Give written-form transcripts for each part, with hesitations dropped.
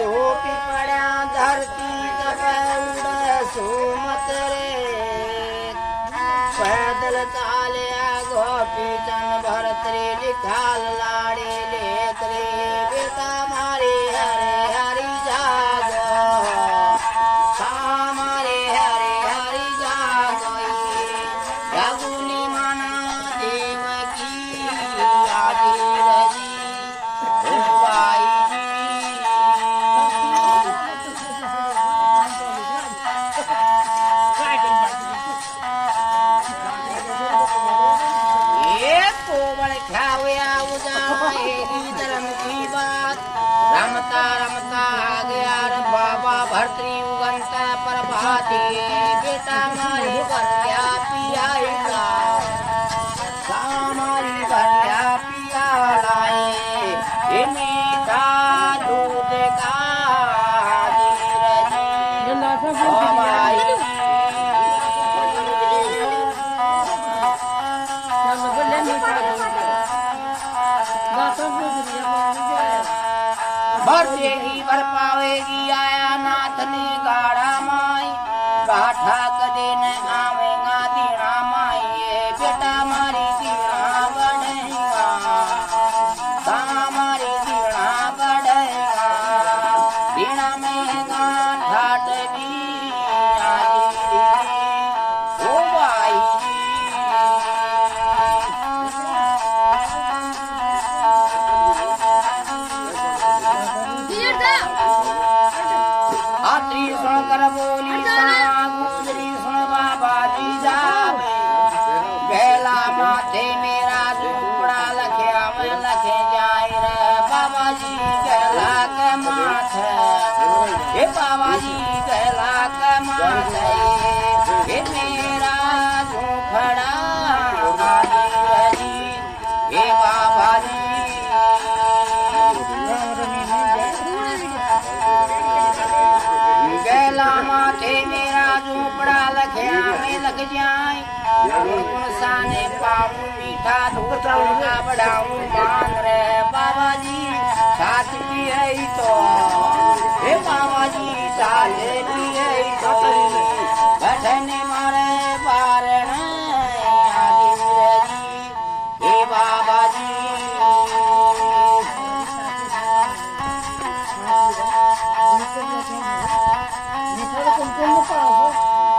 धोपी पड्या धरती उड सोमत रे पैदल चाल्या गोपी चन भरतरी लिखाल लाडे लेत रे बेटा मारे हरे हरि जागो मारे हरे हरि जागो रघुनी माना देव की आदि रजी ओ बाई धर्म की बात रमता रमता आ गया रे बाबा भर्तरी उगंत प्रभाती बेटा मारी भरया पिया मारी भरया पिया लाए मीठा दूध का भरतेगी भर पावेगी आया नाथ ने गाड़ा माई गाठा कदे न आवेगा दीना माई बेटा मारी दीना बढ़ेगा दाना मारी दीना बढ़ेगा दीना में गाठ भी ओ भाई कर बोली गुजरी सुन बाबा जी जावे बेला माथे मेरा झूपड़ा लख्या में लखे जाए रे बाबा जी गला के माथे हे बाबा जी गला के माथे हे मेरा झूपड़ा हे बाबा जी माथे मेरा झोपड़ा लखया में लग जाए साने पाऊं मीठा दूध का बढ़ाऊं मान रे बाबा जी साथ भी है तो हे बाबा जी साथ भी है तो बैठने मारे बारण हे बाबा जी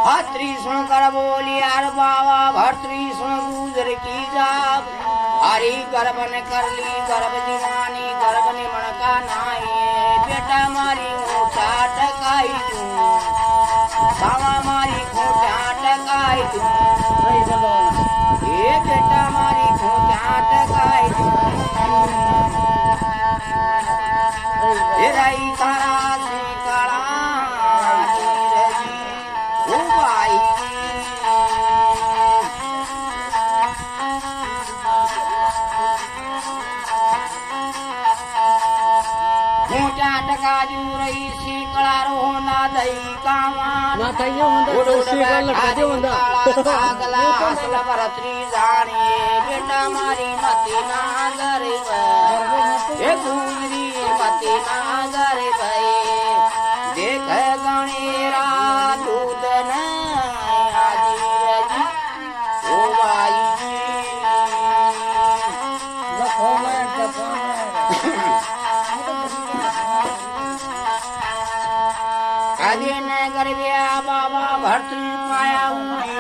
भर्तरी सुन कर बोली यार बाबा भर्तरी सुन गुजर की जाब हरी गर्भ ने कर ली गर्भ दीवानी गर्भ ने मणका नाई बेटा मारी ऊंचा टकाई तू बाबा मारी खोटा टकाई तू ये बेटा मारी खोटा टकाई तू ये रही तारा से काला टकाजू रही सीकड़ा रो ना दई कामा ना थाइयो होंदा सीकड़ा लटके होंदा अगला हसल भरतरी जाने बेटा मारी मती ना गरे ए गुजरी मती ना गरे भई देख गणेरा दूध न आजी रजी ओ भाई लखो में कदे न गरबिया बाबा भर्तरी पाया उड़ी